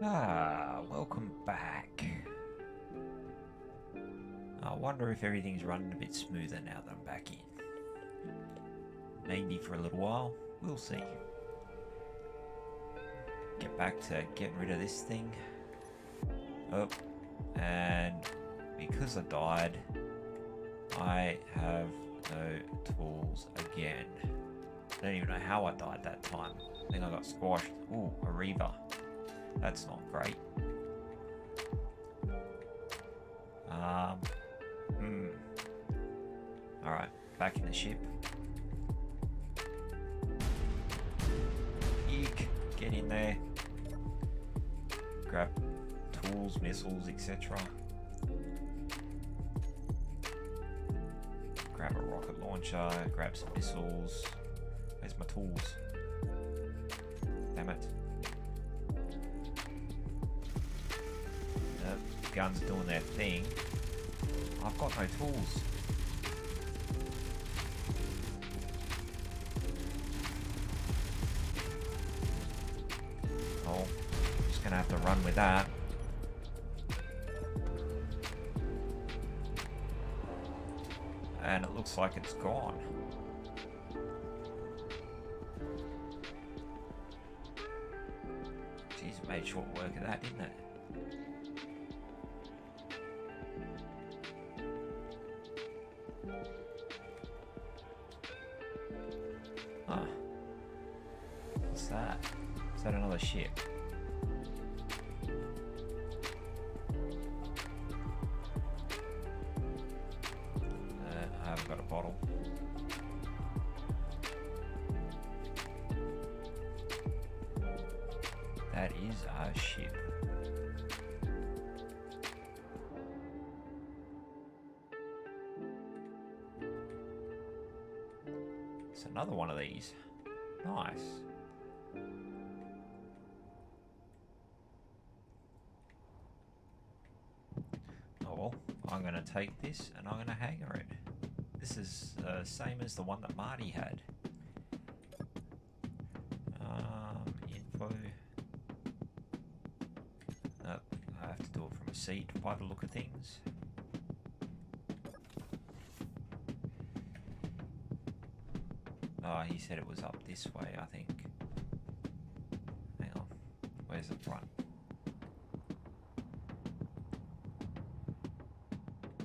Welcome back. I wonder if everything's running a bit smoother now that I'm back in. Maybe for a little while, we'll see. Get back to getting rid of this thing. Oh, and because I died, I have no tools again. I don't even know how I died that time. I think I got squashed. Ooh, a reaver. That's not great. Alright, back in the ship. Eek, get in there. Grab tools, missiles, etc. Grab a rocket launcher, grab some missiles. Where's my tools? Damn it. Guns doing their thing. I've got no tools. Oh, I'm just gonna have to run with that. And it looks like it's gone. Jeez, it made short work of that, didn't it? Huh. What's that? Is that another ship? I haven't got a bottle. That is our ship. It's another one of these. Nice. Oh well, I'm going to take this and I'm going to hanger it. This is the same as the one that Marty had. Info. Nope, I have to do it from a seat by the look of things. Oh, he said it was up this way, I think. Hang on. Where's the front?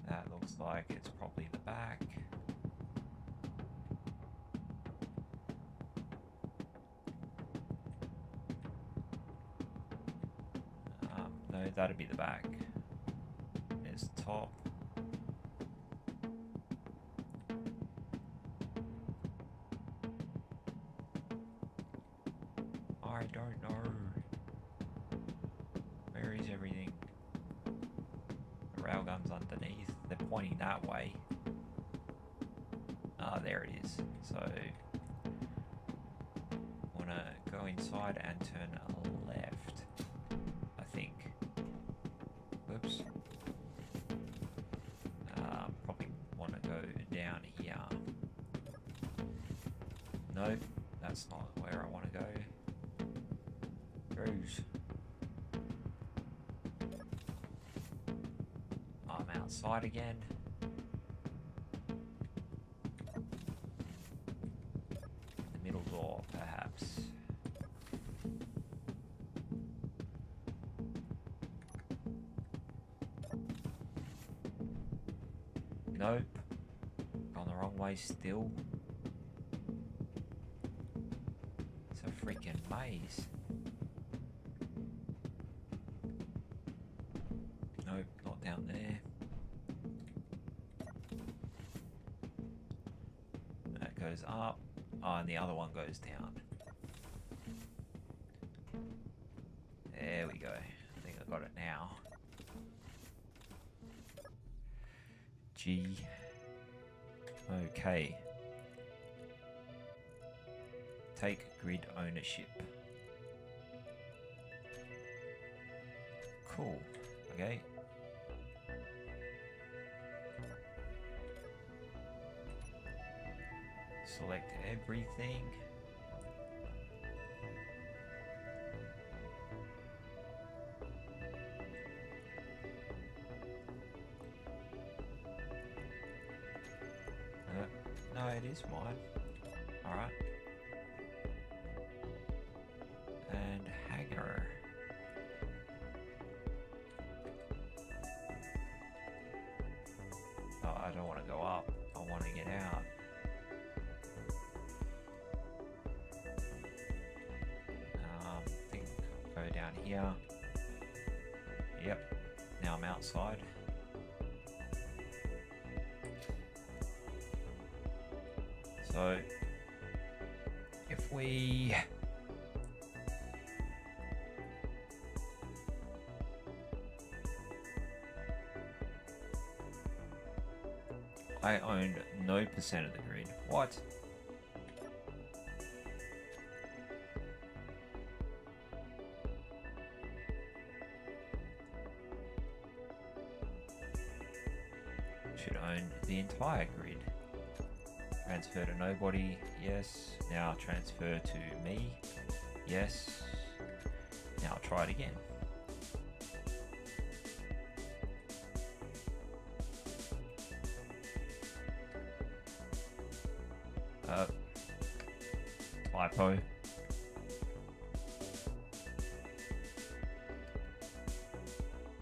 That looks like it's probably the back. No, that'd be the back. There's the top. I don't know. Where is everything? The railgun's underneath. They're pointing that way. Ah, there it is. So, wanna go inside and turn left, I think. Oops. Probably wanna go down here. Nope, that's not where I wanna go. I'm outside again. The middle door, perhaps. Nope. Gone the wrong way still. It's a freaking maze. Nope, not down there. That goes up. Oh, and the other one goes down. There we go. I think I got it now. G. Okay. Take grid ownership. Cool. Okay. Select everything. is mine. Alright. And hanger. Oh, I don't want to go up. I want to get out. I think I'll go down here. Yep. Now I'm outside. So if we I owned no percent of the grid. What? Should own the entire grid. Transfer to nobody, yes. Now transfer to me, yes. Now I'll try it again. Typo.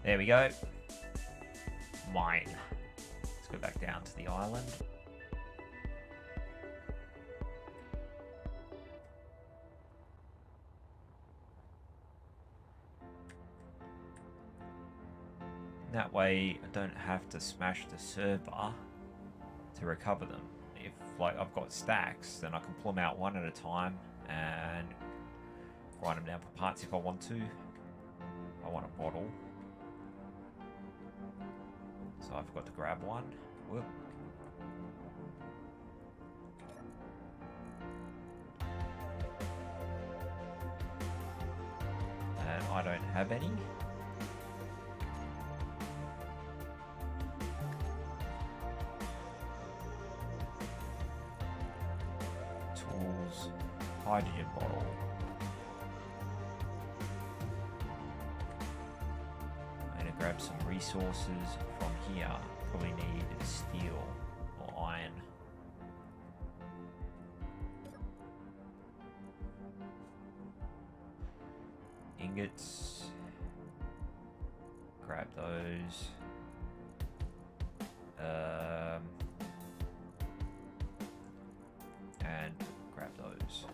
There we go. Mine. Let's go back down to the island. That way I don't have to smash the server to recover them. If like I've got stacks, then I can pull them out one at a time and grind them down for parts if I want to. I want a bottle. So I forgot to grab one. Whoop. And I don't have any. Tools, hydrogen bottle. I'm gonna grab some resources from here. Probably need steel or iron. Ingots. Grab those. And grab those.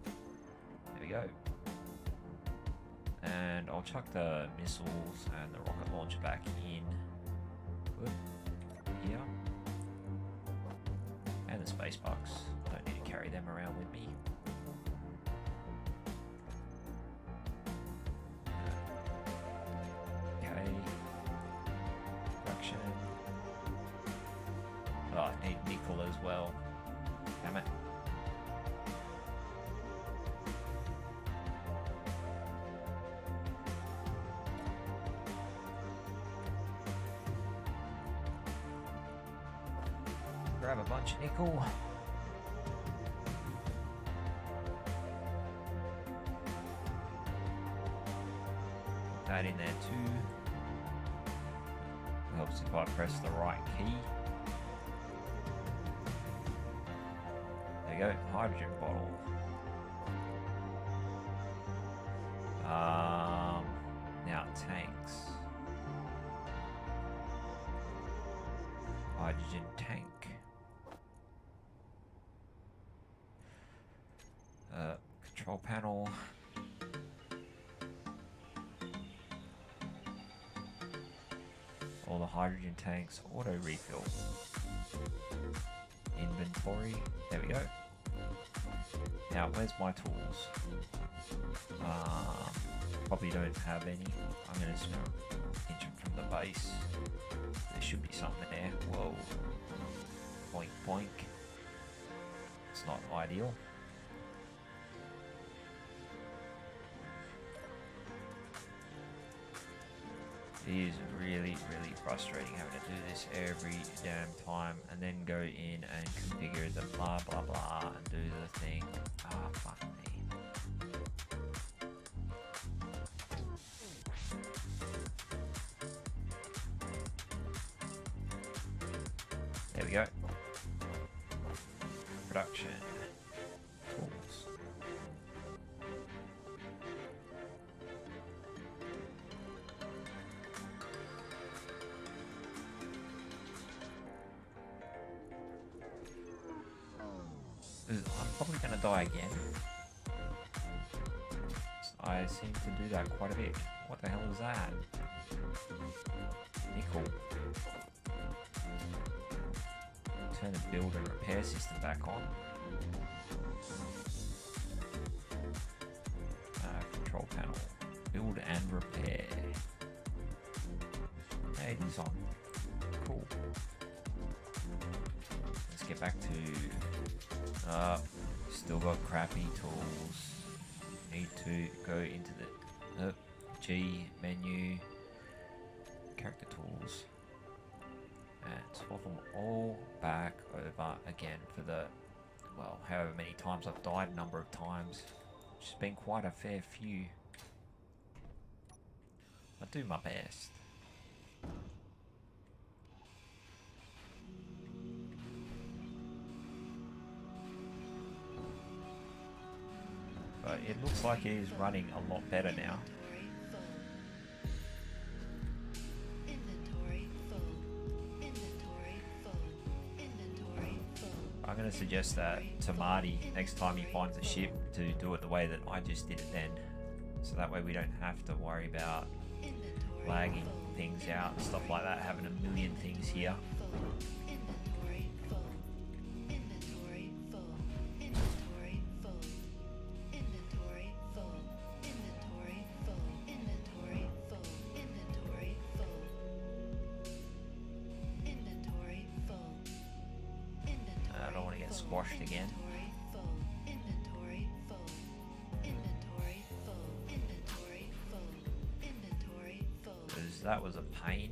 There we go. And I'll chuck the missiles and the rocket launcher back in. Whoop. Here. And the space bucks. Don't need to carry them around with me. Okay. Production. Oh, I need nickel as well. Damn it. Grab a bunch of nickel. Put that in there too. Helps if I press the right key. There you go, hydrogen bottle. Now tanks. Hydrogen tank. Control panel. All the hydrogen tanks auto refill. Inventory. There we go. Now, where's my tools? Probably don't have any. I'm going to pinch them from the base. There should be something there. Whoa. Boink, boink. It's not ideal. It is really, really frustrating having to do this every damn time and then go in and configure the blah blah blah and do the thing. Ah, fuck me. There we go. production. Tools. I'm probably going to die again. I seem to do that quite a bit. What the hell is that? Nickel. Turn the build and repair system back on. Control panel. Build and repair. Hey, it is on. Cool. Let's get back to... still got crappy tools. Need to go into the G menu, character tools, and swap them all back over again for the, well, however many times I've died, a number of times, which has been quite a fair few. I do my best. But it looks like it is running a lot better now. I'm going to suggest that to Marty next time he finds a ship to do it the way that I just did it then. So that way we don't have to worry about lagging things out and stuff like that, having a million things here. Squashed again. Because that was a pain.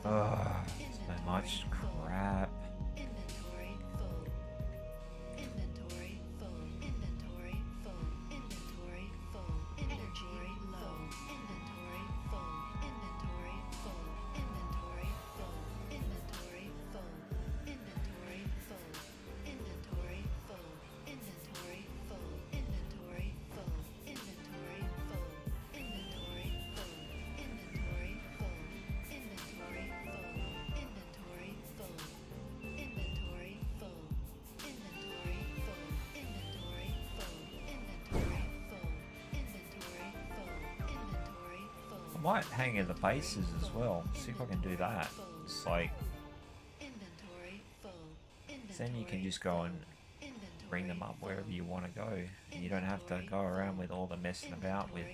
So much crap. I might hang in the bases as well. See if I can do that. It's like, then you can just go and bring them up wherever you want to go. And you don't have to go around with all the messing about with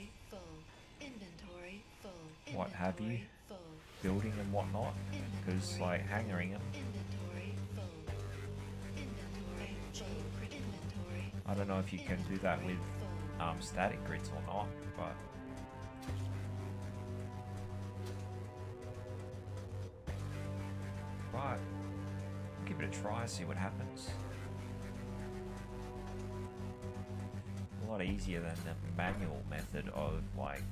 what have you, building and whatnot. Because like hangering them, I don't know if you can do that with static grids or not, but right, give it a try, see what happens. A lot easier than the manual method of like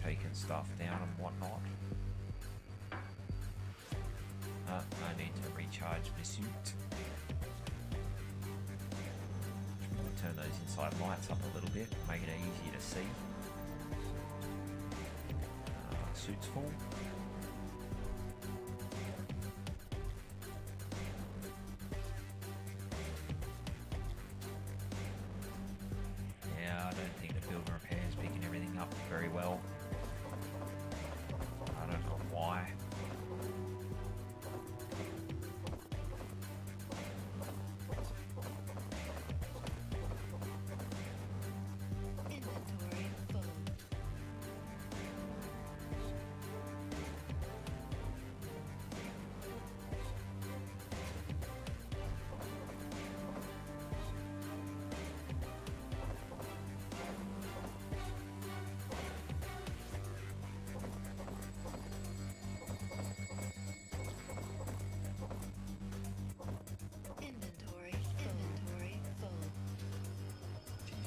taking stuff down and whatnot. I need to recharge my suit. Turn those inside lights up a little bit, make it easier to see. Suit's full. well. I don't know why.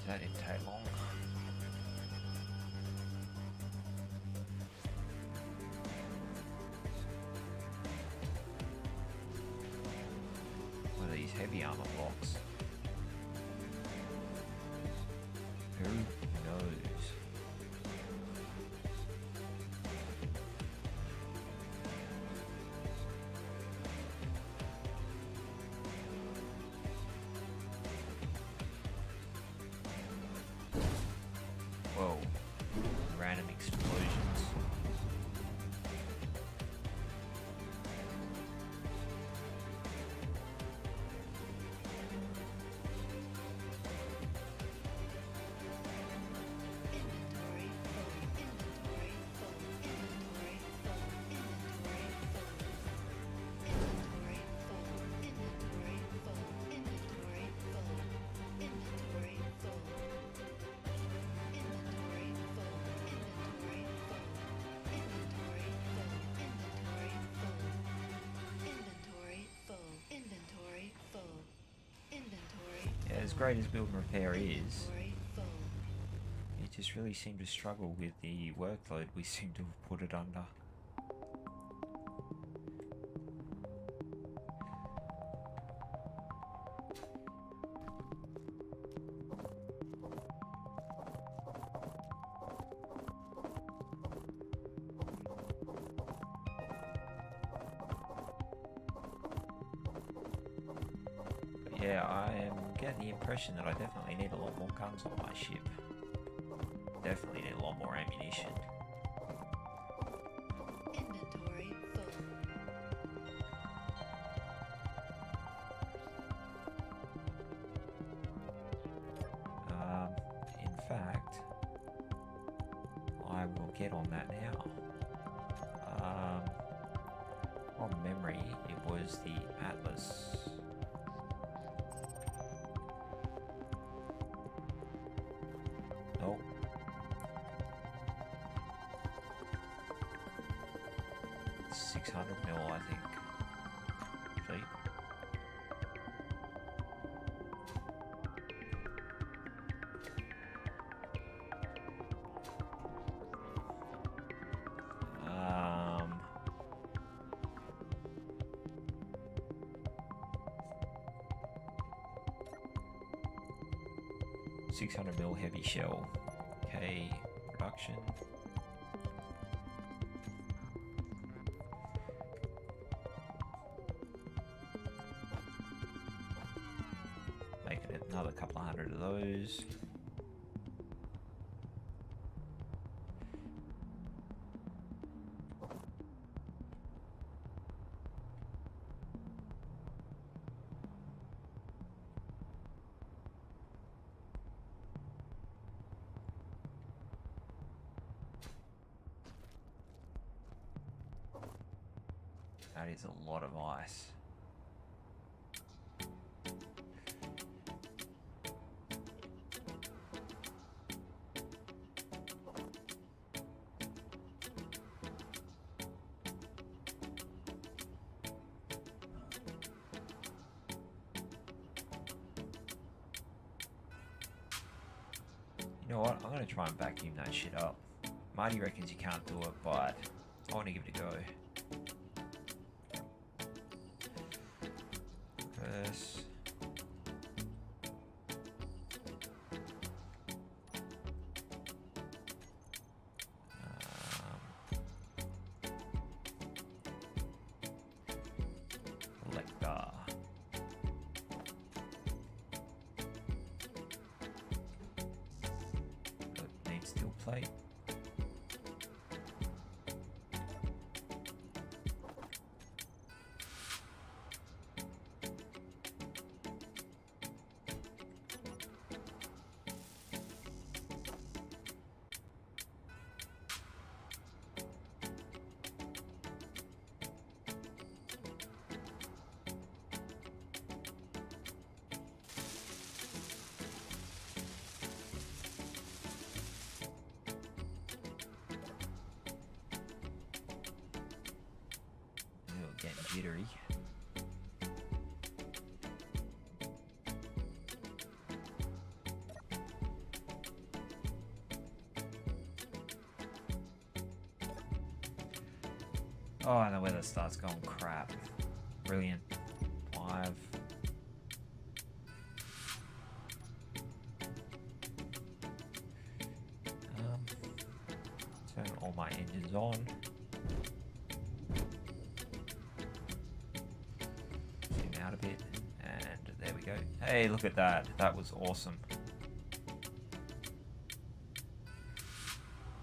That didn't take long. What are these heavy armor blocks? Who knows? Whoa, random explosions. Yeah, as great as build and repair is, it just really seemed to struggle with the workload we seem to have put it under. Yeah, I am getting the impression that I definitely need a lot more guns on my ship. Definitely need a lot more ammunition. Inventory full. In fact, I will get on that now. From memory, it was the Atlas. Nope. It's 600 mil, I think. See? Um, 600 mil heavy shell. Okay, production. Making it another couple of hundred of those. That is a lot of ice. You know what? I'm gonna try and vacuum that shit up. Marty reckons you can't do it, but I want to give it a go. First. Collector. Need steel plate. jittery. Oh, and the weather starts going crap. Brilliant. 5. Turn all my engines on. Zoom out a bit, and there we go. Hey, look at that. That was awesome.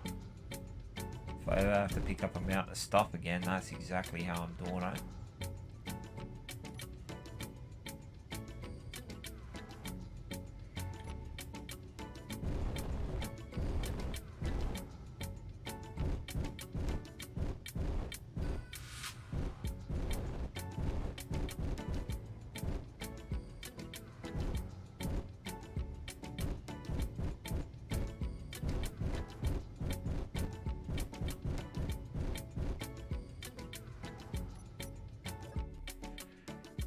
If I ever have to pick up a mountain of stuff again, that's exactly how I'm doing it.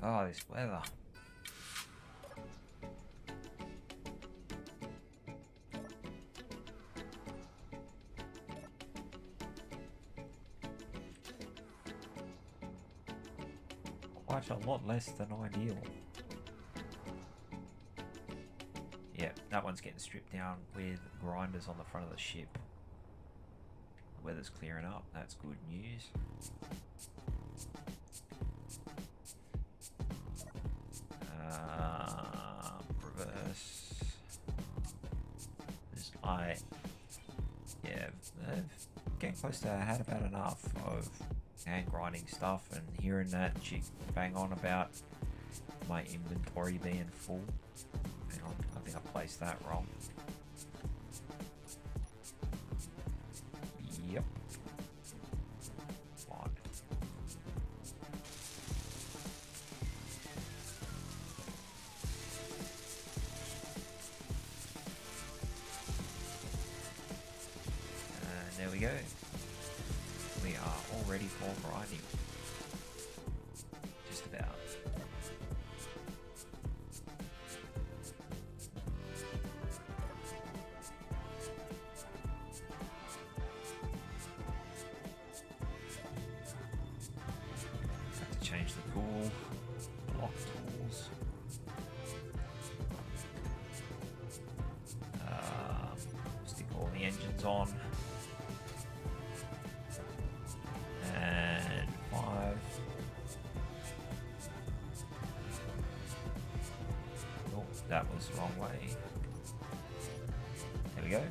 Oh, this weather. Quite a lot less than ideal. Yeah, that one's getting stripped down with grinders on the front of the ship. The weather's clearing up. That's good news. Reverse. Getting close to, I had about enough of hand grinding stuff and hearing that chick bang on about my inventory being full. Hang on, I think I placed that wrong. Yep. Fine. And there we go. We are all ready for grinding. Just about. Have to change the tool. Block tools. Stick all the engines on. And 5. Oh, that was the wrong way. There we go.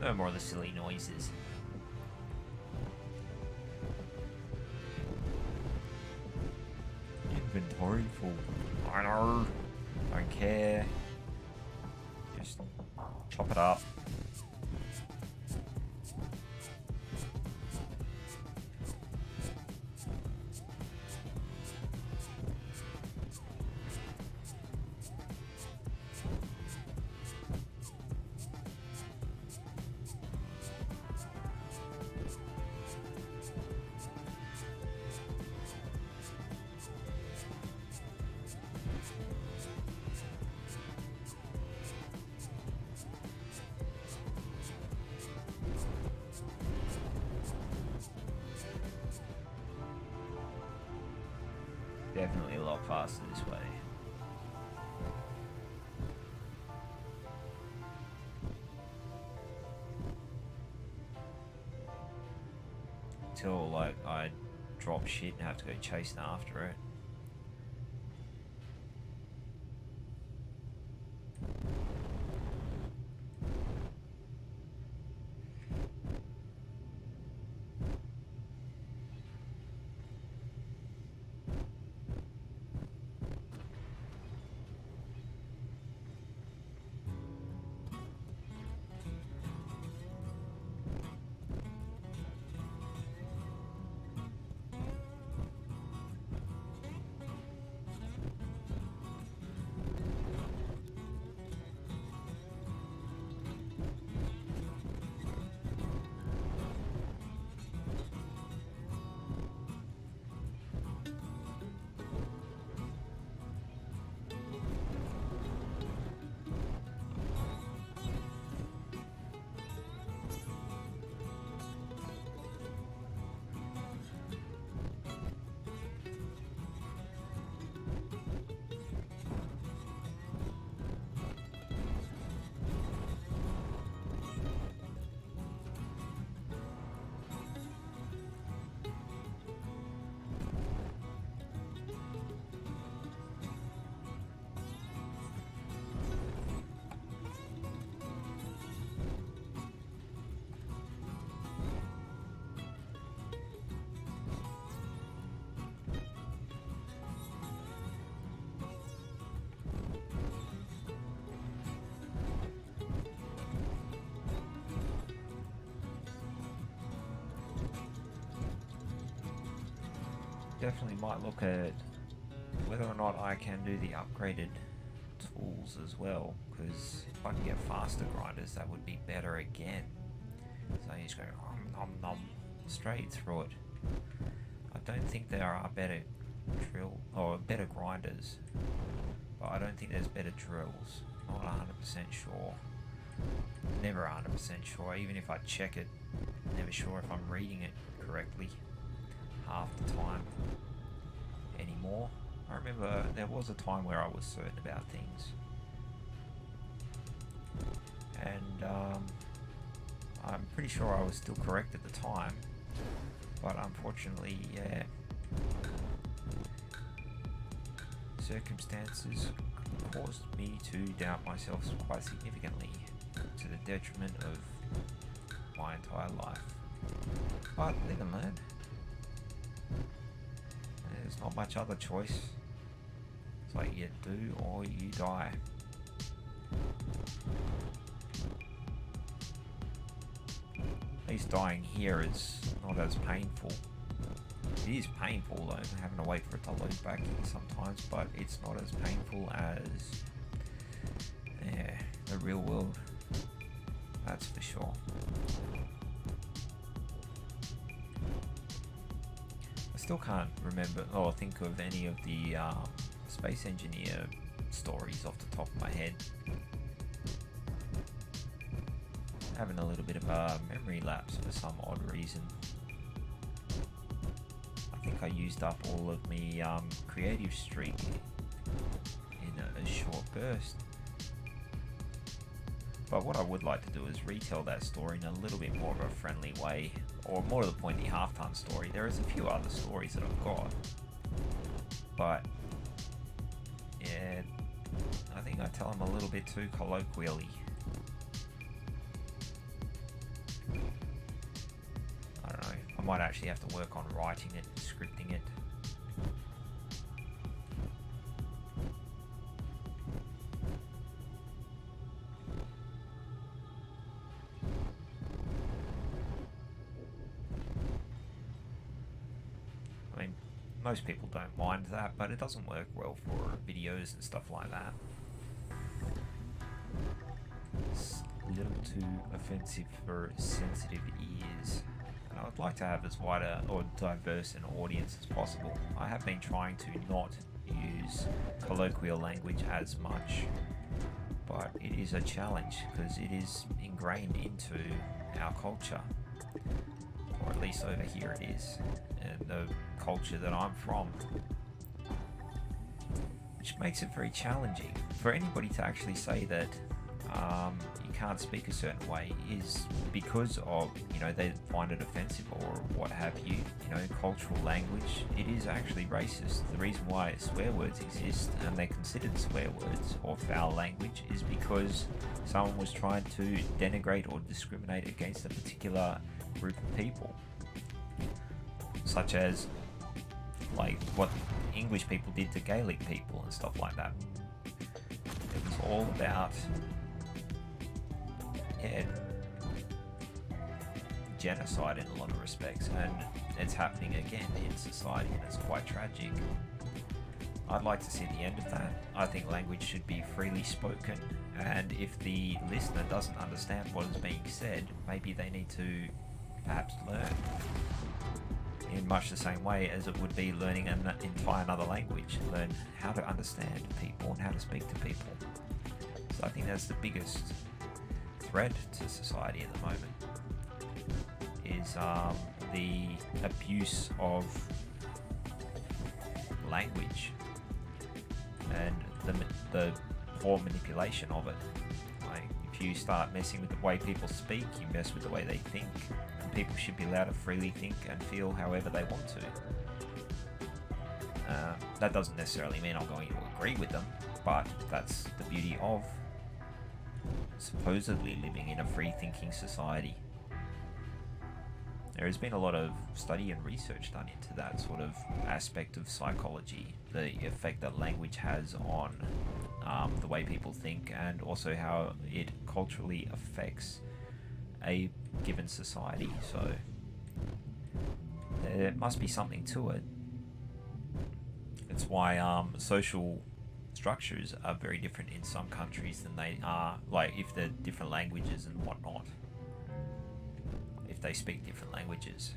No more of the silly noises. Inventory full. I know. Don't care. Just chop it up. Definitely a lot faster this way. Until like I drop shit and have to go chasing after it. definitely might look at whether or not I can do the upgraded tools as well, because if I can get faster grinders, that would be better again. So you just go nom nom straight through it. I don't think there are better better grinders, but I don't think there's better drills. Not 100% sure. Never 100% sure. Even if I check it, never sure if I'm reading it correctly half the time anymore. I remember there was a time where I was certain about things, and I'm pretty sure I was still correct at the time, but unfortunately, yeah, circumstances caused me to doubt myself quite significantly, to the detriment of my entire life. But live and learn. There's not much other choice. It's like you do or you die. At least dying here is not as painful. It is painful though, having to wait for it to load back in sometimes, but it's not as painful as the real world. That's for sure. I still can't remember or think of any of the space engineer stories off the top of my head. Having a little bit of a memory lapse for some odd reason. I think I used up all of my creative streak in a short burst. But what I would like to do is retell that story in a little bit more of a friendly way, or more to the point, the half-ton story. There is a few other stories that I've got, but yeah, I think I tell them a little bit too colloquially. I don't know, I might actually have to work on writing it and scripting it. Most people don't mind that, but it doesn't work well for videos and stuff like that. It's a little too offensive for sensitive ears. And I would like to have as wide or diverse an audience as possible. I have been trying to not use colloquial language as much, but it is a challenge because it is ingrained into our culture, or at least over here it is, and the culture that I'm from, which makes it very challenging for anybody to actually say that you can't speak a certain way is because of, they find it offensive or what have you. Cultural language, it is actually racist. The reason why swear words exist and they're considered swear words or foul language is because someone was trying to denigrate or discriminate against a particular group of people, such as like what English people did to Gaelic people and stuff like that. It was all about genocide in a lot of respects, and it's happening again in society, and it's quite tragic. I'd like to see the end of that. I think language should be freely spoken, and if the listener doesn't understand what is being said, maybe they need to perhaps learn in much the same way as it would be learning an entire another language. Learn how to understand people and how to speak to people. So I think that's the biggest threat to society at the moment, is the abuse of language and the poor manipulation of it. Like, if you start messing with the way people speak, you mess with the way they think. People should be allowed to freely think and feel however they want to. That doesn't necessarily mean I'm going to agree with them, but that's the beauty of supposedly living in a free-thinking society. There has been a lot of study and research done into that sort of aspect of psychology, the effect that language has on the way people think, and also how it culturally affects a given society. So there must be something to it. It's why social structures are very different in some countries than they are, like if they're different languages and whatnot. If they speak different languages.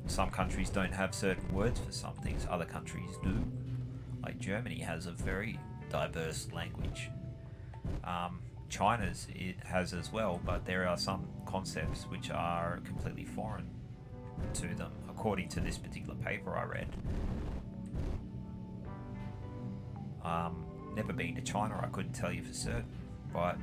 Some countries don't have certain words for some things, other countries do. Like Germany has a very diverse language. China's it has as well, but there are some concepts which are completely foreign to them, according to this particular paper I read. Never been to China, I couldn't tell you for certain, but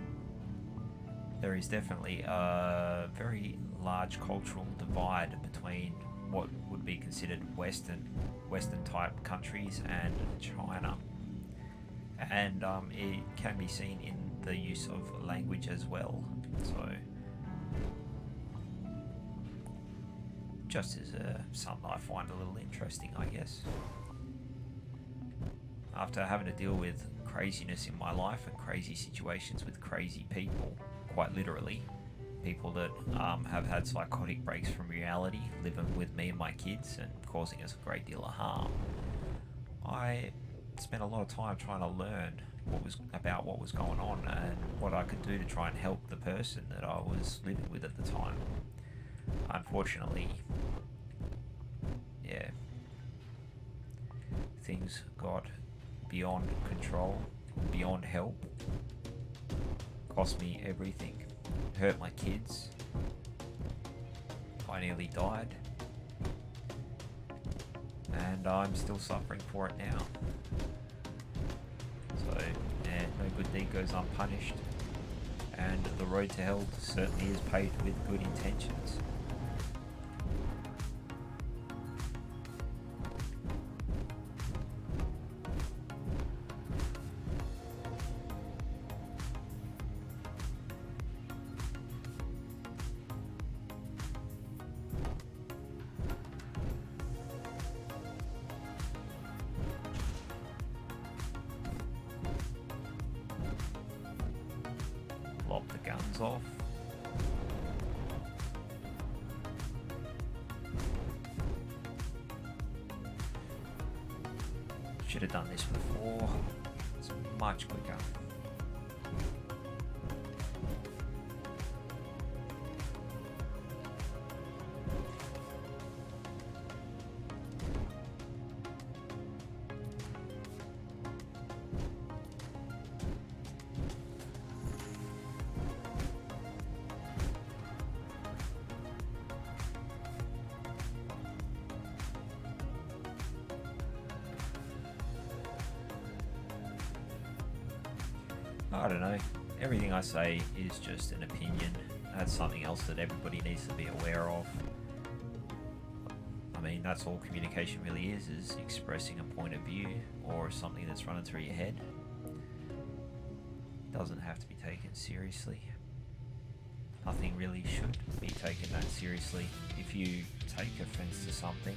there is definitely a very large cultural divide between what would be considered Western type countries and China, and it can be seen in the use of language as well. So just as something I find a little interesting, I guess. After having to deal with craziness in my life and crazy situations with crazy people, quite literally, people that have had psychotic breaks from reality, living with me and my kids and causing us a great deal of harm, I spent a lot of time trying to learn what was going on and what I could do to try and help the person that I was living with at the time. Unfortunately, yeah, things got beyond control, beyond help, cost me everything, hurt my kids, I nearly died, and I'm still suffering for it now. So, yeah, no good deed goes unpunished, and the road to hell certainly is paved with good intentions. Lop the guns off. Should have done this before. It's much quicker. I don't know. Everything I say is just an opinion. That's something else that everybody needs to be aware of. I mean, that's all communication really is expressing a point of view or something that's running through your head. Doesn't have to be taken seriously. Nothing really should be taken that seriously. If you take offense to something,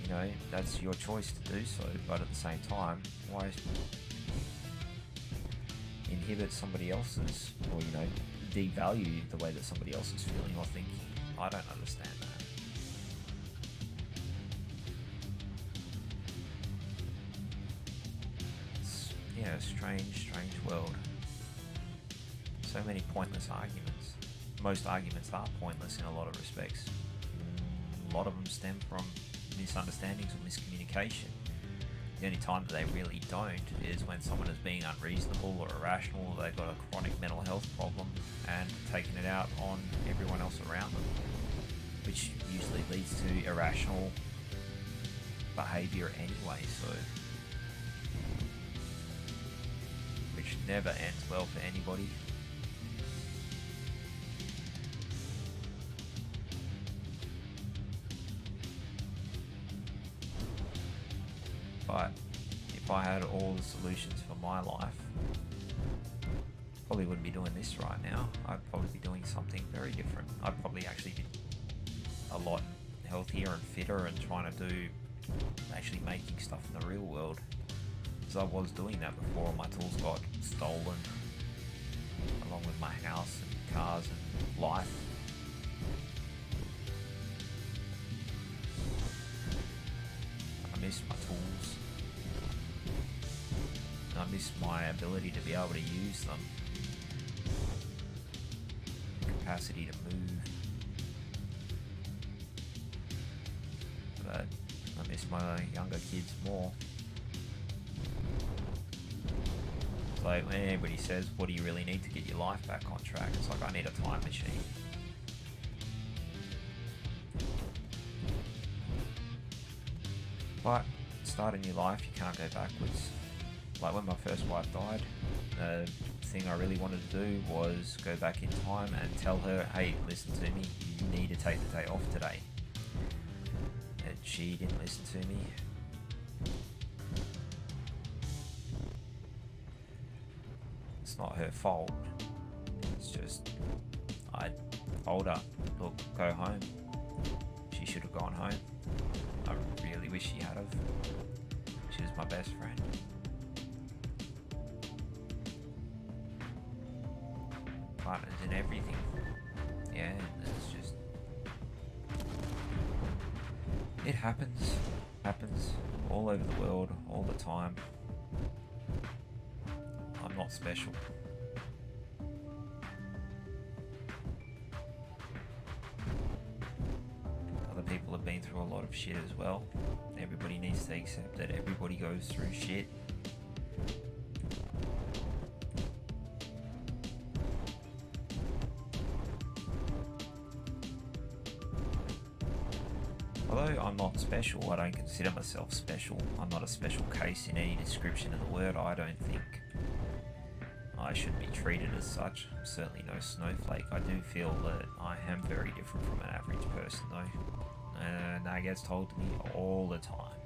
you know, that's your choice to do so, but at the same time, why inhibit somebody else's, or, you know, devalue the way that somebody else is feeling or thinking? I don't understand that. It's, yeah, a strange world. So many pointless arguments. Most arguments are pointless in a lot of respects. A lot of them stem from misunderstandings or miscommunication. The only time that they really don't is when someone is being unreasonable or irrational, or they've got a chronic mental health problem and taking it out on everyone else around them, which usually leads to irrational behaviour anyway, so which never ends well for anybody. But if I had all the solutions for my life, probably wouldn't be doing this right now. I'd probably be doing something very different. I'd probably actually be a lot healthier and fitter and trying to do actually making stuff in the real world, because I was doing that before my tools got stolen, along with my house and cars and life. miss my tools. I miss my ability to be able to use them. Capacity to move. But I miss my younger kids more. Like when anybody says, what do you really need to get your life back on track? It's like, I need a time machine. But start a new life, you can't go backwards. Like when my first wife died, the thing I really wanted to do was go back in time and tell her, hey, listen to me, you need to take the day off today. And she didn't listen to me. It's not her fault. It's just, I told her, look, go home. She should have gone home. I really wish she had have. She was my best friend. Partners in everything. Yeah, it's just... It happens. Happens all over the world, all the time. I'm not special. Other people have been through a lot of shit as well. Everybody needs to accept that everybody goes through shit. Although I'm not special, I don't consider myself special. I'm not a special case in any description of the word, I don't think. I should be treated as such. I'm certainly no snowflake. I do feel that I am very different from an average person though. And that gets told to me all the time.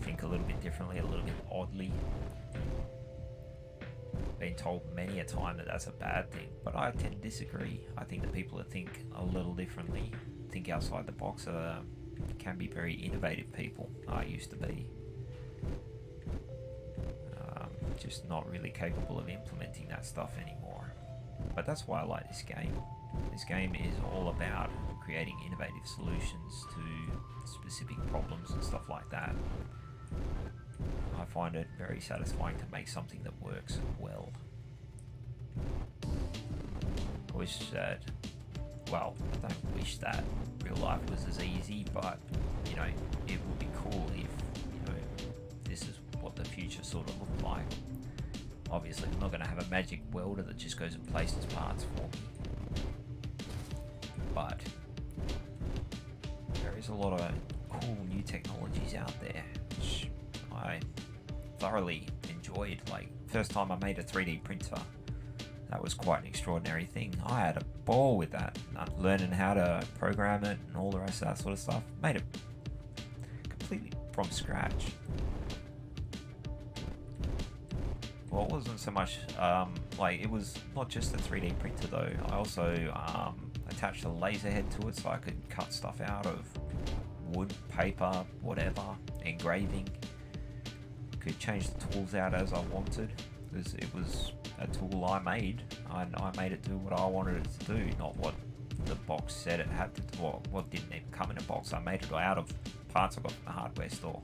Think a little bit differently, a little bit oddly. Been told many a time that that's a bad thing, but I tend to disagree. I think that people that think a little differently, think outside the box, can be very innovative people. I used to be. Just not really capable of implementing that stuff anymore. But that's why I like this game. This game is all about creating innovative solutions to specific problems and stuff like that. I find it very satisfying to make something that works well. I wish that, well, I don't wish that real life was as easy, but, you know, it would be cool if, you know, this is what the future sort of looked like. Obviously, I'm not going to have a magic welder that just goes and places parts for me. But there is a lot of cool new technologies out there, which I thoroughly enjoyed. Like, first time I made a 3D printer, that was quite an extraordinary thing. I had a ball with that, learning how to program it and all the rest of that sort of stuff. Made it completely from scratch. Well, it wasn't so much, like, it was not just a 3D printer though. I also attached a laser head to it so I could cut stuff out of wood, paper, whatever, engraving. Could change the tools out as I wanted, because it was a tool I made, and I made it do what I wanted it to do, not what the box said it had to do, what didn't even come in a box. I made it out of parts I got from the hardware store.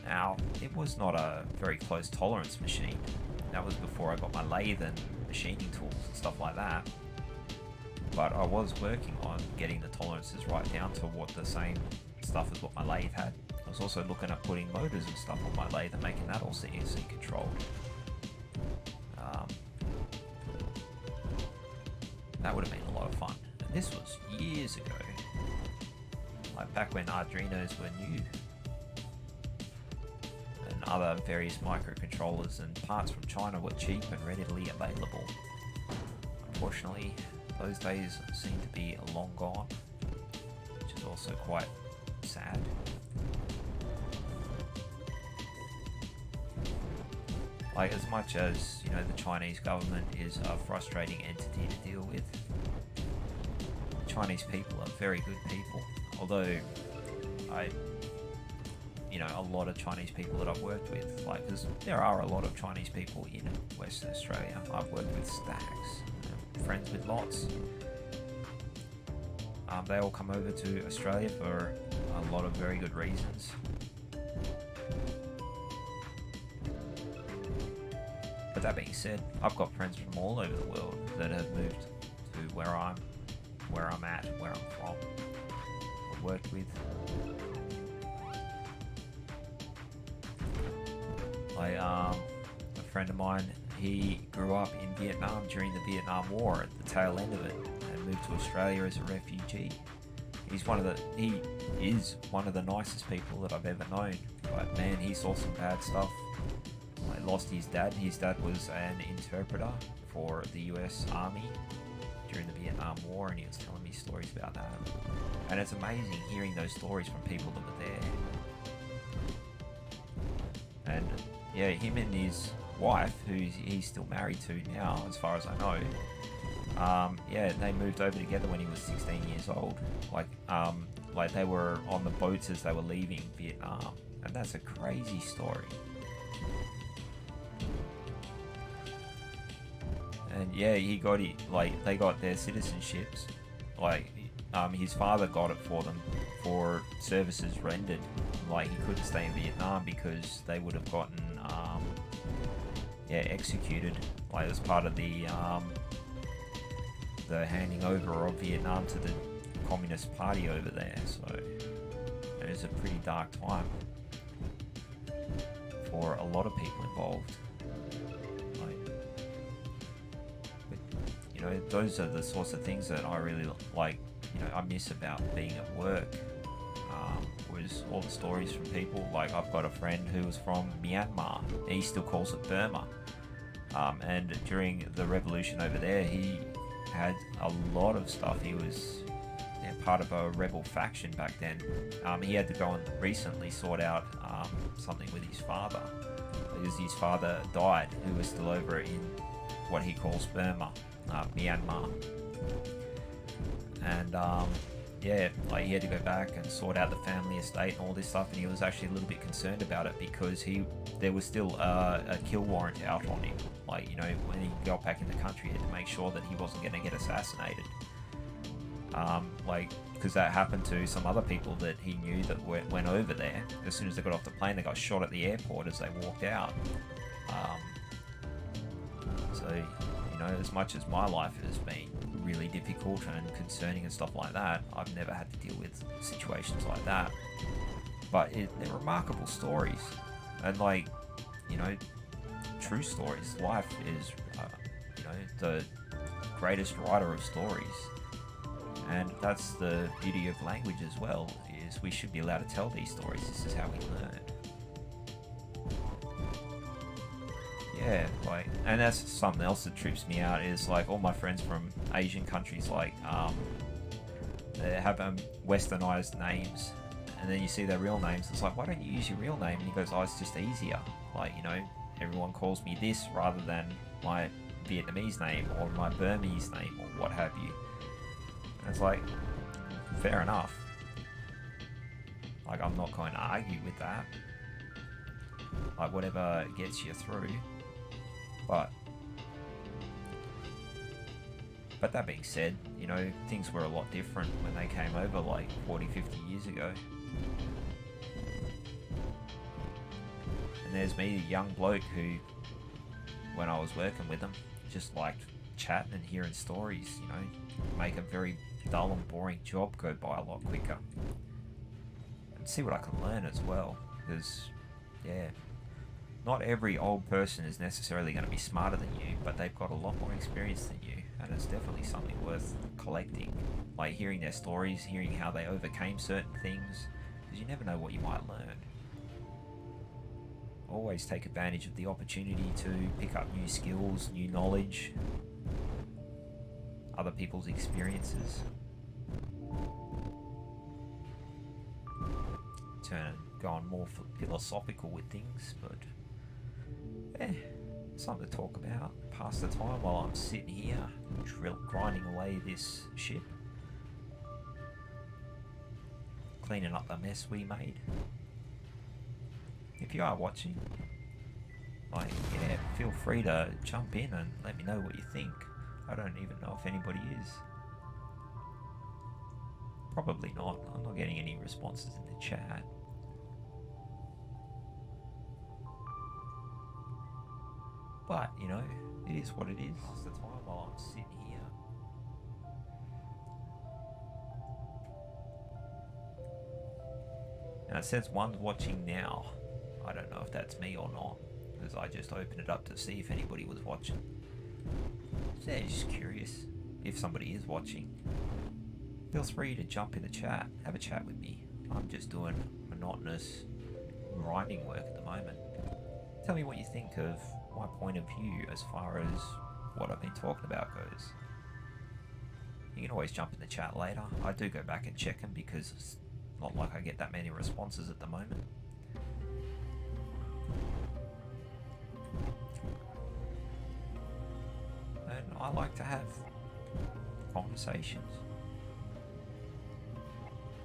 Now, it was not a very close tolerance machine. That was before I got my lathe and machining tools and stuff like that. But I was working on getting the tolerances right down to what the same stuff as what my lathe had. I was also looking at putting motors and stuff on my lathe and making that all CNC controlled. That would have been a lot of fun. And this was years ago. Like back when Arduinos were new. And other various microcontrollers and parts from China were cheap and readily available. Unfortunately, those days seem to be long gone, which is also quite sad. Like, as much as, you know, the Chinese government is a frustrating entity to deal with, the Chinese people are very good people. Although, a lot of Chinese people that I've worked with, like, there are a lot of Chinese people in Western Australia. I've worked with stacks, friends with lots. They all come over to Australia for a lot of very good reasons. But that being said, I've got friends from all over the world that have moved to where I'm at, where I'm from, I've worked with. Like a friend of mine, he grew up in Vietnam during the Vietnam War at the tail end of it, and moved to Australia as a refugee. He is one of the nicest people that I've ever known. But man, he saw some bad stuff. Like, lost his dad. His dad was an interpreter for the US Army during the Vietnam War, and he was telling me stories about that. And it's amazing hearing those stories from people that were there. And yeah, him and his wife, who he's still married to now, as far as I know, yeah, they moved over together when he was 16 years old. Like they were on the boats as they were leaving Vietnam, and that's a crazy story. And yeah, they got their citizenships. Like, his father got it for them for services rendered. Like, he couldn't stay in Vietnam because they would have gotten, executed. Like, as part of the handing over of Vietnam to the Communist Party over there. So it was a pretty dark time for a lot of people involved. You know, those are the sorts of things that I really like. You know, I miss about being at work. Was all the stories from people. Like, I've got a friend who was from Myanmar. He still calls it Burma. And during the revolution over there, he had a lot of stuff. He was part of a rebel faction back then. He had to go and recently sort out something with his father, because his father died, who was still over in what he calls Burma, Myanmar. And he had to go back and sort out the family estate and all this stuff, and he was actually a little bit concerned about it because there was still a kill warrant out on him. Like, you know, when he got back in the country, he had to make sure that he wasn't going to get assassinated. Because that happened to some other people that he knew that went over there. As soon as they got off the plane, they got shot at the airport as they walked out. So, you know, as much as my life has been really difficult and concerning and stuff like that, I've never had to deal with situations like that. But they're remarkable stories, and like, you know, true stories. Life is, you know, the greatest writer of stories, and that's the beauty of language as well. Is we should be allowed to tell these stories. This is how we learn. Yeah, like, and that's something else that trips me out, is like all my friends from Asian countries, like, they have westernized names, and then you see their real names. It's like, why don't you use your real name? And he goes, oh, it's just easier. Like, you know, everyone calls me this rather than my Vietnamese name or my Burmese name or what have you. And it's like, fair enough. Like, I'm not going to argue with that. Like, whatever gets you through. But that being said, you know, things were a lot different when they came over like 40, 50 years ago. And there's me, a young bloke who, when I was working with them, just liked chatting and hearing stories, you know, make a very dull and boring job go by a lot quicker. And see what I can learn as well, because, yeah, not every old person is necessarily going to be smarter than you, but they've got a lot more experience than you, and it's definitely something worth collecting. Like, hearing their stories, hearing how they overcame certain things, because you never know what you might learn. Always take advantage of the opportunity to pick up new skills, new knowledge, other people's experiences. Going more philosophical with things, but something to talk about, pass the time while I'm sitting here grinding away this ship, cleaning up the mess we made. If you are watching, like, yeah, feel free to jump in and let me know what you think. I don't even know if anybody is. Probably not. I'm not getting any responses in the chat. But, you know, it is what it is. Pass the time while I'm sitting here. Now it says one's watching now. I don't know if that's me or not, because I just opened it up to see if anybody was watching. So yeah, just curious if somebody is watching. Feel free to jump in the chat, have a chat with me. I'm just doing monotonous grinding work at the moment. Tell me what you think of my point of view as far as what I've been talking about goes. You can always jump in the chat later. I do go back and check them because it's not like I get that many responses at the moment. And I like to have conversations.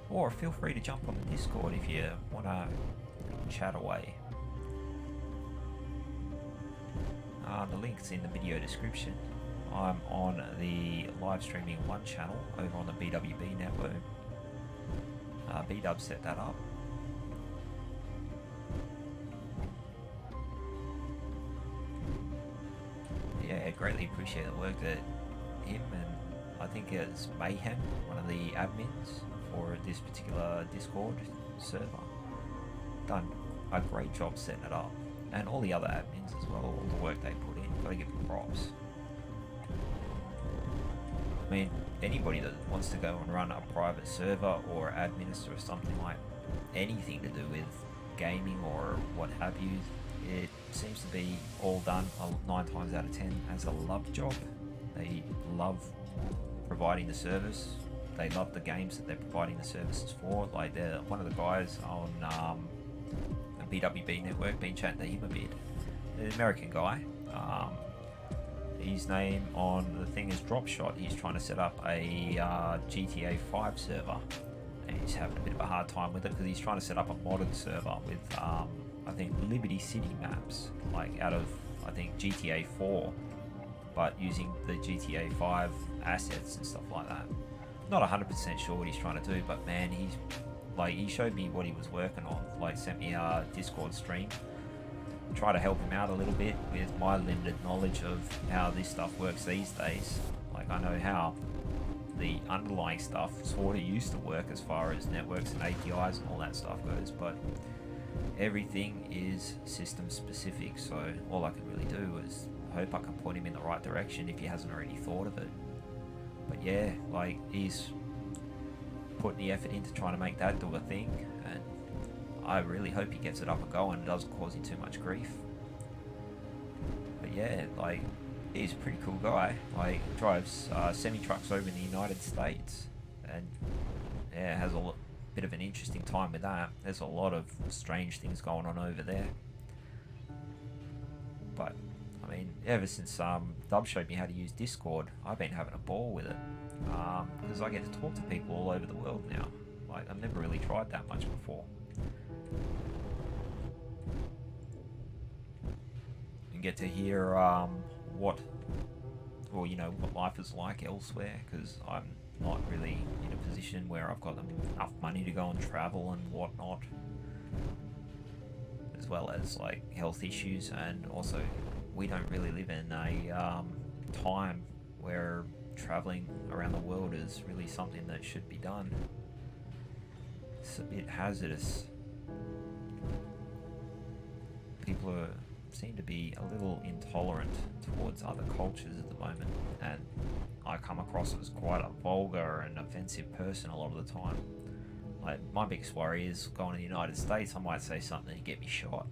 Or feel free to jump on the Discord if you want to chat away. The link's in the video description. I'm on the live streaming 1 channel over on the BWB network. B-Dub set that up. Yeah, greatly appreciate the work that him and I think it's Mayhem, one of the admins for this particular Discord server, done a great job setting it up. And all the other admins as well, all the work they put in, gotta give them props. I mean, anybody that wants to go and run a private server or administer something like anything to do with gaming or what have you, it seems to be all done 9 times out of 10 as a love job. They love providing the service. They love the games that they're providing the services for. Like they're one of the guys on the BWB network, been chatting to him a bit. An American guy. His name on the thing is Dropshot. He's trying to set up a GTA 5 server, and he's having a bit of a hard time with it because he's trying to set up a modern server with I think Liberty City maps, like out of I think GTA 4, but using the GTA 5 assets and stuff like that. Not 100% sure what he's trying to do, but man, he showed me what he was working on, like sent me a Discord stream, try to help him out a little bit with my limited knowledge of how this stuff works these days. Like I know how the underlying stuff sort of used to work as far as networks and APIs and all that stuff goes, but everything is system specific, so all I can really do is hope I can point him in the right direction if he hasn't already thought of it. But yeah, like he's putting the effort into trying to make that do a thing, and I really hope he gets it up and going and doesn't cause him too much grief. But yeah, like he's a pretty cool guy. Like drives semi-trucks over in the United States, and yeah, has a bit of an interesting time with that. There's a lot of strange things going on over there. But I mean, ever since Dub showed me how to use Discord, I've been having a ball with it because I get to talk to people all over the world now. Like I've never really tried that much before. And get to hear what life is like elsewhere, because I'm not really in a position where I've got enough money to go and travel and whatnot, as well as like health issues, and also we don't really live in a time where traveling around the world is really something that should be done. It's a bit hazardous. People seem to be a little intolerant towards other cultures at the moment, and I come across as quite a vulgar and offensive person a lot of the time. Like my biggest worry is going to the United States, I might say something to get me shot.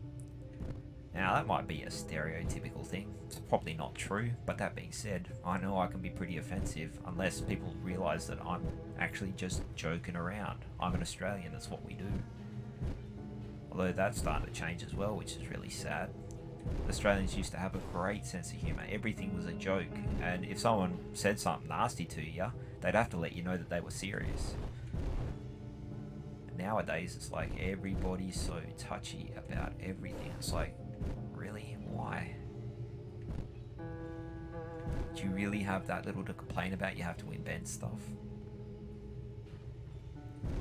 Now that might be a stereotypical thing, it's probably not true, but that being said, I know I can be pretty offensive unless people realise that I'm actually just joking around. I'm an Australian, that's what we do. Although that's starting to change as well, which is really sad. Australians used to have a great sense of humour, everything was a joke, and if someone said something nasty to you, they'd have to let you know that they were serious. Nowadays it's like everybody's so touchy about everything. It's like, really? Why? Do you really have that little to complain about? You have to invent stuff.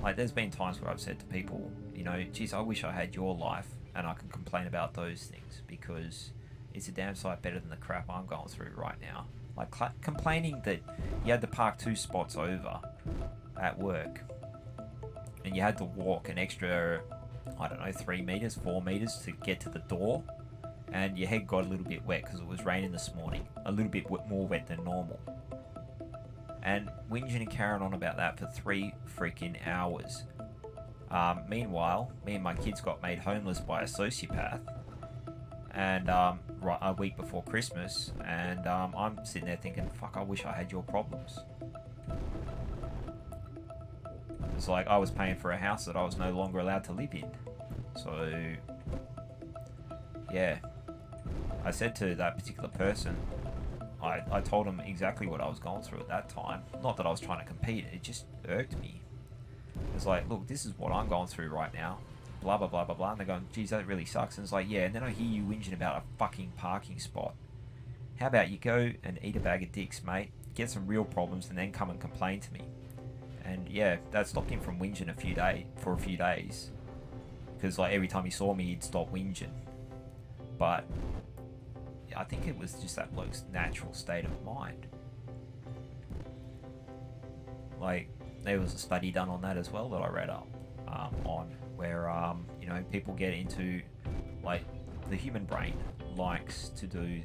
Like, there's been times where I've said to people, you know, geez, I wish I had your life and I can complain about those things, because it's a damn sight better than the crap I'm going through right now. Like, complaining that you had to park 2 spots over at work and you had to walk an extra, I don't know, 3 meters, 4 meters to get to the door, and your head got a little bit wet because it was raining this morning, a little bit more wet than normal. And whinging and carrying on about that for 3 freaking hours. Meanwhile, me and my kids got made homeless by a sociopath, and a week before Christmas, and I'm sitting there thinking, fuck, I wish I had your problems. It's like I was paying for a house that I was no longer allowed to live in. So, yeah. I said to that particular person, I told him exactly what I was going through at that time. Not that I was trying to compete, it just irked me. It's like, look, this is what I'm going through right now. Blah, blah, blah, blah, blah. And they're going, geez, that really sucks. And it's like, yeah, and then I hear you whinging about a fucking parking spot. How about you go and eat a bag of dicks, mate? Get some real problems and then come and complain to me. And yeah, that stopped him from whinging for a few days. Because like every time he saw me, he'd stop whinging. But I think it was just that bloke's natural state of mind. Like, there was a study done on that as well that I read up on, where you know, people get into, like, the human brain likes to do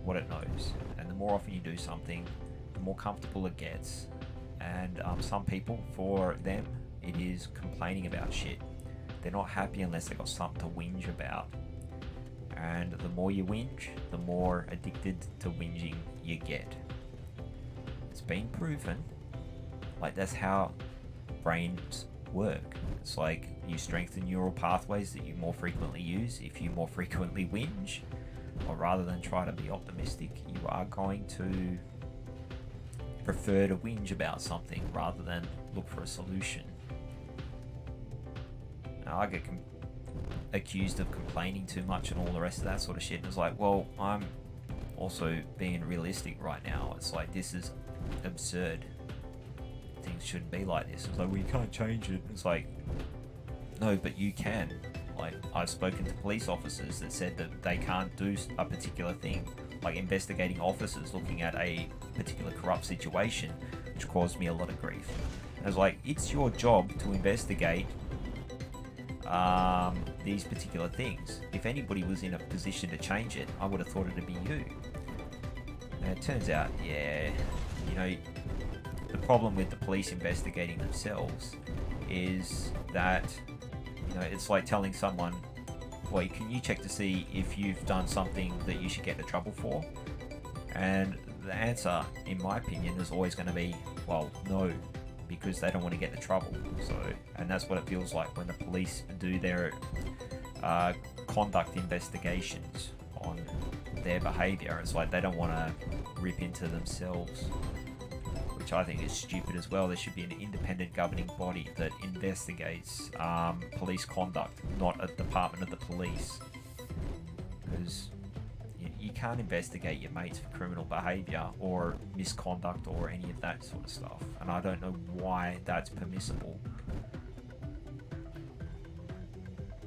what it knows, and the more often you do something, the more comfortable it gets. And some people, for them, it is complaining about shit. They're not happy unless they've got something to whinge about. And the more you whinge, the more addicted to whinging you get. It's been proven. Like, that's how brains work. It's like you strengthen neural pathways that you more frequently use if you more frequently whinge. Or rather than try to be optimistic, you are going to prefer to whinge about something rather than look for a solution. Now, I get accused of complaining too much and all the rest of that sort of shit. And it's like, well, I'm also being realistic right now. It's like, this is absurd. Things shouldn't be like this. It's like, well, you can't change it. It's like, no, but you can. Like, I've spoken to police officers that said that they can't do a particular thing, like investigating officers looking at a particular corrupt situation, which caused me a lot of grief. And I was like, it's your job to investigate these particular things. If anybody was in a position to change it, I would have thought it'd be you. And it turns out, yeah, you know, the problem with the police investigating themselves is that, you know, it's like telling someone, well, can you check to see if you've done something that you should get into trouble for? And the answer, in my opinion, is always going to be, well, no, because they don't want to get into trouble. So, and that's what it feels like when the police do their conduct investigations on their behaviour. It's like they don't want to rip into themselves, which I think is stupid as well. There should be an independent governing body that investigates police conduct, not a department of the police. Because you can't investigate your mates for criminal behaviour or misconduct or any of that sort of stuff. And I don't know why that's permissible.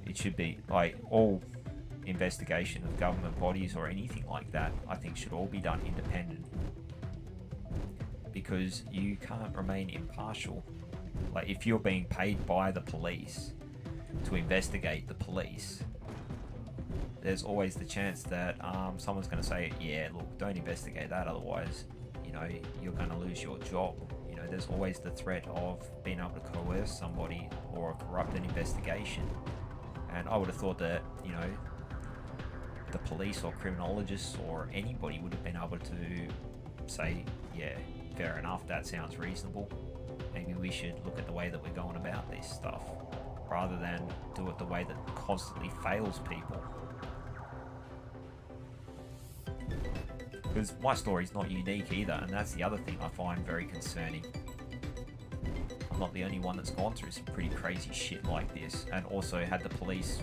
It should be, like, all investigation of government bodies or anything like that, I think should all be done independent. Because you can't remain impartial. Like, if you're being paid by the police to investigate the police, there's always the chance that someone's going to say, yeah, look, don't investigate that, otherwise, you know, you're going to lose your job. You know, there's always the threat of being able to coerce somebody or corrupt an investigation. And I would have thought that, you know, the police or criminologists or anybody would have been able to say, yeah, fair enough, that sounds reasonable. Maybe we should look at the way that we're going about this stuff, rather than do it the way that constantly fails people. Because my story's not unique either, and that's the other thing I find very concerning. I'm not the only one that's gone through some pretty crazy shit like this, and also had the police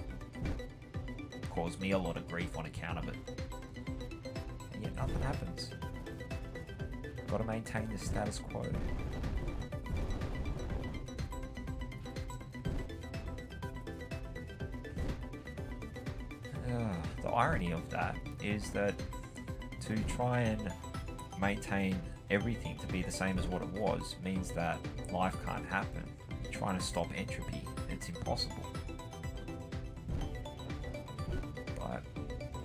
cause me a lot of grief on account of it. And yet nothing happens. Got to maintain the status quo. irony of that is that to try and maintain everything to be the same as what it was means that life can't happen. You're trying to stop entropy. It's impossible. But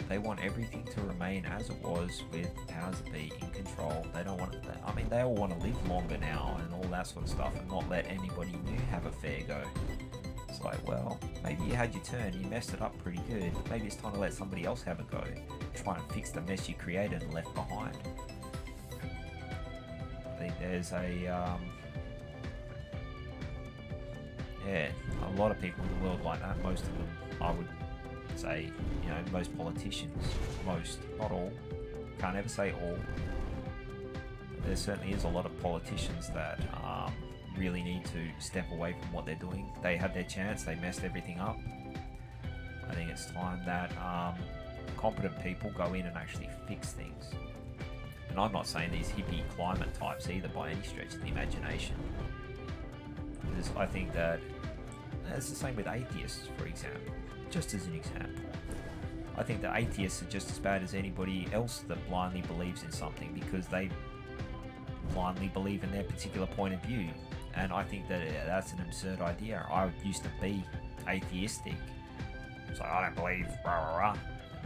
they want everything to remain as it was, with powers that be in control. They don't want. I mean, they all want to live longer now and all that sort of stuff, and not let anybody new have a fair go. It's like, well, maybe you had your turn, you messed it up pretty good. Maybe it's time to let somebody else have a go. Try and fix the mess you created and left behind. I think there's a lot of people in the world like that. Most of them, I would say, most politicians, most, not all, can't ever say all. There certainly is a lot of politicians that really need to step away from what they're doing. They had their chance, they messed everything up. I think it's time that competent people go in and actually fix things. And I'm not saying these hippie climate types either by any stretch of the imagination. Because I think that it's the same with atheists, for example. Just as an example. I think that atheists are just as bad as anybody else that blindly believes in something, because they blindly believe in their particular point of view. And I think that that's an absurd idea. I used to be atheistic. It's like, I don't believe, rah, rah, rah.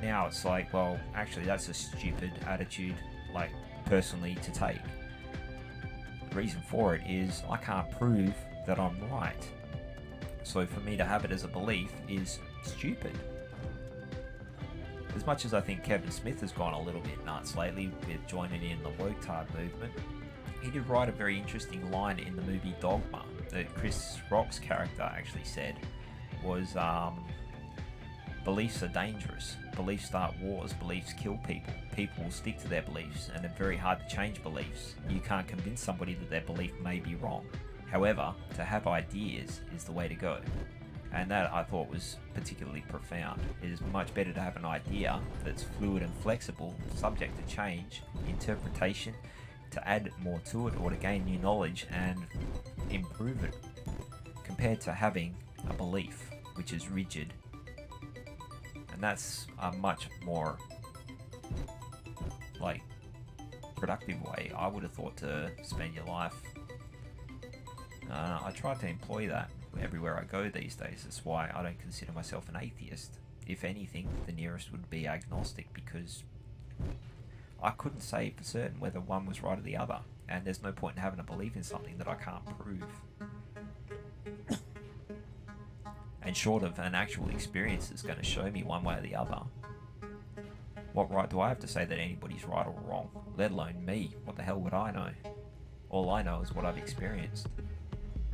Now it's like, well, actually that's a stupid attitude, like, personally to take. The reason for it is I can't prove that I'm right. So for me to have it as a belief is stupid. As much as I think Kevin Smith has gone a little bit nuts lately with joining in the woke-tard movement, he did write a very interesting line in the movie Dogma that Chris Rock's character actually said was, beliefs are dangerous. Beliefs start wars. Beliefs kill people. People will stick to their beliefs, and it's very hard to change beliefs. You can't convince somebody that their belief may be wrong. However, to have ideas is the way to go. And that I thought was particularly profound. It is much better to have an idea that's fluid and flexible, subject to change, interpretation, to add more to it or to gain new knowledge and improve it, compared to having a belief which is rigid. And that's a much more productive way, I would have thought, to spend your life. I try to employ that everywhere I go these days. That's why I don't consider myself an atheist. If anything, the nearest would be agnostic, because I couldn't say for certain whether one was right or the other, and there's no point in having a belief in something that I can't prove. And short of an actual experience that's going to show me one way or the other, what right do I have to say that anybody's right or wrong? Let alone me. What the hell would I know? All I know is what I've experienced.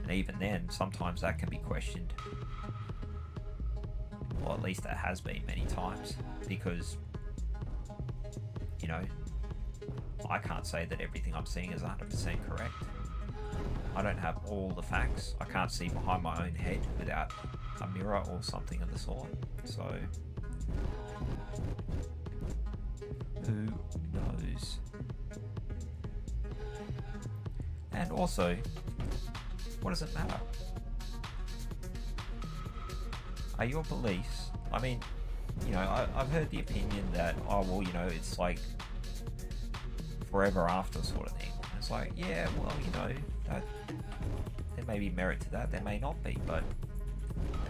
And even then, sometimes that can be questioned. Well, at least that has been many times. Because, I can't say that everything I'm seeing is 100% correct. I don't have all the facts. I can't see behind my own head without a mirror or something of the sort. So, who knows? And also, what does it matter? Are your beliefs... I mean, I've heard the opinion that, it's like forever after sort of thing. And it's like, yeah, well, that, there may be merit to that, there may not be, but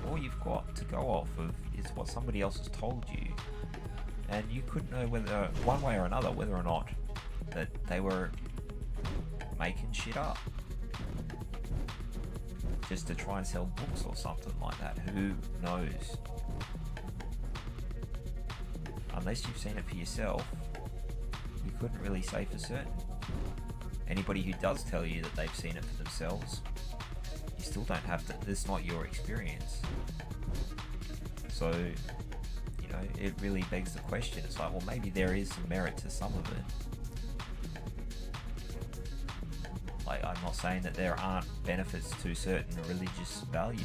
all you've got to go off of is what somebody else has told you. And you couldn't know whether, one way or another, whether or not that they were making shit up just to try and sell books or something like that. Who knows? Unless you've seen it for yourself, you couldn't really say for certain. Anybody who does tell you that they've seen it for themselves, you still don't have to. It's not your experience. So, it really begs the question. It's like, well, maybe there is some merit to some of it. Like, I'm not saying that there aren't benefits to certain religious values.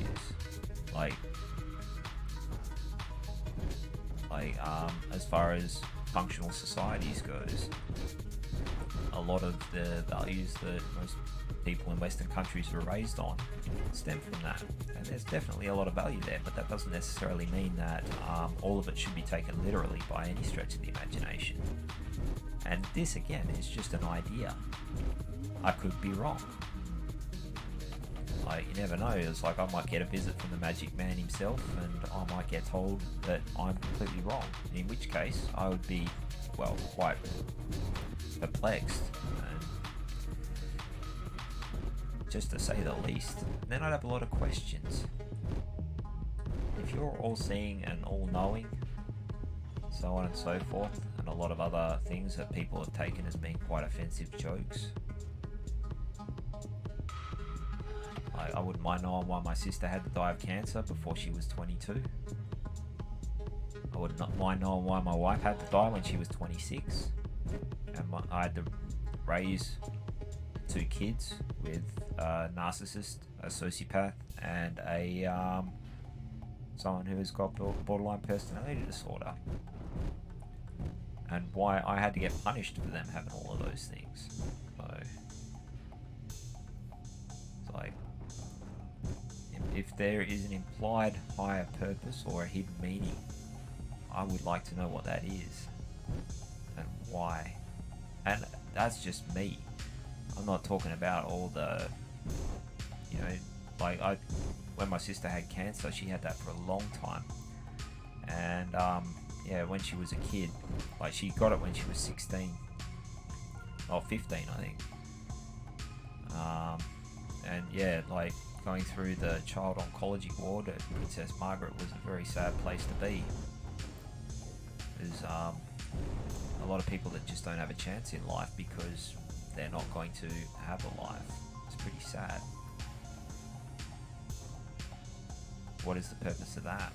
As far as functional societies goes, a lot of the values that most people in Western countries were raised on stem from that. And there's definitely a lot of value there, but that doesn't necessarily mean that all of it should be taken literally by any stretch of the imagination. And this, again, is just an idea. I could be wrong. Like, you never know. It's like I might get a visit from the magic man himself, and I might get told that I'm completely wrong. In which case, I would be, well, quite perplexed, and just to say the least. Then I'd have a lot of questions. If you're all-seeing and all-knowing, so on and so forth, and a lot of other things that people have taken as being quite offensive jokes, I wouldn't mind knowing why my sister had to die of cancer before she was 22. I would not mind knowing why my wife had to die when she was 26. And I had to raise 2 kids with a narcissist, a sociopath, and a someone who has got borderline personality disorder. And why I had to get punished for them having all of those things. So it's like, if there is an implied higher purpose or a hidden meaning, I would like to know what that is and why. And that's just me. I'm not talking about all the, you know, like when my sister had cancer, she had that for a long time. And yeah, when she was a kid, like she got it when she was 16 or 15, I think. And yeah, like going through the child oncology ward at Princess Margaret was a very sad place to be. There's a lot of people that just don't have a chance in life because they're not going to have a life. It's pretty sad. What is the purpose of that?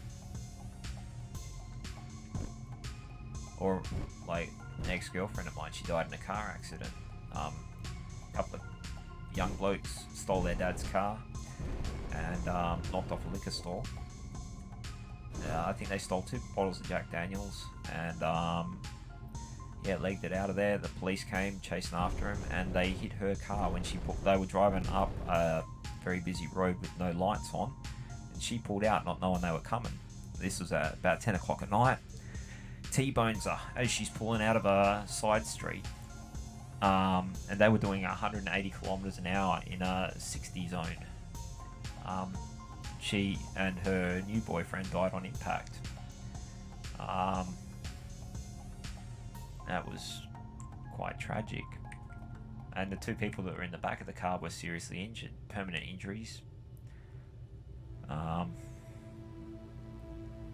Or like an ex-girlfriend of mine, she died in a car accident. A couple of young blokes stole their dad's car and knocked off a liquor store. I think they stole 2 bottles of Jack Daniels and yeah, legged it out of there. The police came chasing after him and they hit her car when they were driving up a very busy road with no lights on, and she pulled out not knowing they were coming. This was at about 10 o'clock at night. T-bones her as she's pulling out of a side street, and they were doing 180 kilometers an hour in a 60 zone. She and her new boyfriend died on impact. That was quite tragic. And the 2 people that were in the back of the car were seriously injured, permanent injuries.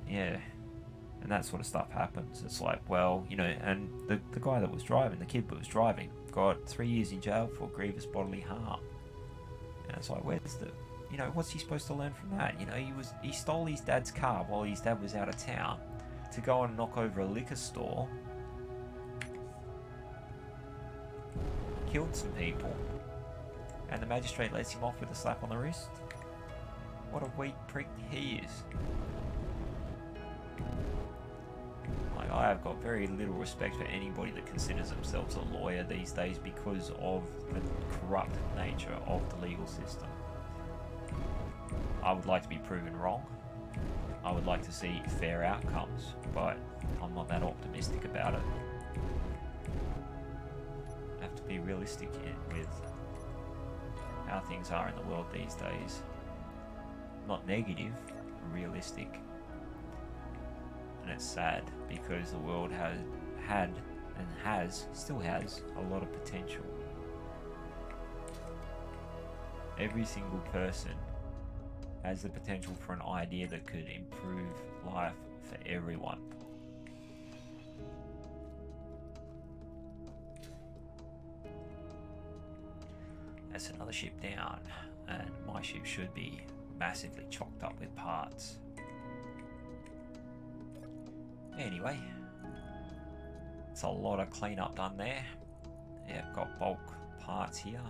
Yeah, and that sort of stuff happens. It's like, well, you know, and the guy that was driving, the kid that was driving, got 3 years in jail for grievous bodily harm. And it's like, where's the, you know, what's he supposed to learn from that? You know, he stole his dad's car while his dad was out of town to go and knock over a liquor store, killed some people, and the magistrate lets him off with a slap on the wrist. What a weak prick he is. Like, I have got very little respect for anybody that considers themselves a lawyer these days because of the corrupt nature of the legal system. I would like to be proven wrong. I would like to see fair outcomes, but I'm not that optimistic about it. I have to be realistic with how things are in the world these days. Not negative, realistic. And it's sad because the world has had and still has a lot of potential. Every single person has the potential for an idea that could improve life for everyone. That's another ship down, and my ship should be massively chocked up with parts. Anyway, it's a lot of cleanup done there. Yeah, I've got bulk parts here.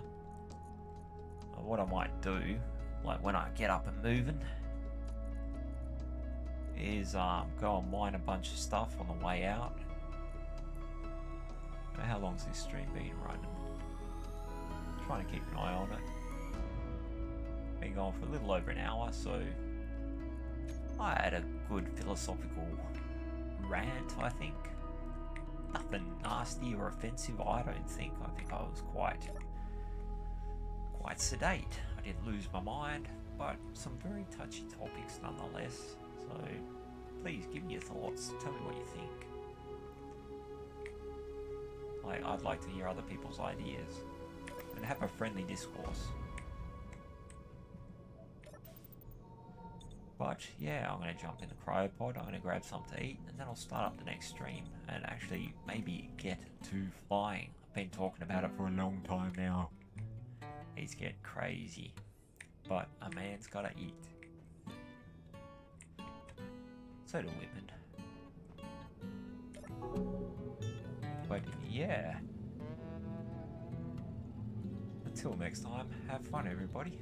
What I might do, like when I get up and moving, is go and mine a bunch of stuff on the way out. How long's this stream been running? trying to keep an eye on it. Been going for a little over an hour, so I had a good philosophical rant, I think. Nothing nasty or offensive, I don't think. I think I was quite sedate. I didn't lose my mind, but some very touchy topics nonetheless. So please give me your thoughts. Tell me what you think. I'd like to hear other people's ideas and have a friendly discourse. But yeah, I'm going to jump in the cryopod, I'm going to grab something to eat, and then I'll start up the next stream and actually maybe get to flying. I've been talking about it for a long time now. It's getting crazy. But a man's got to eat. So do women. But yeah. Until next time, have fun everybody.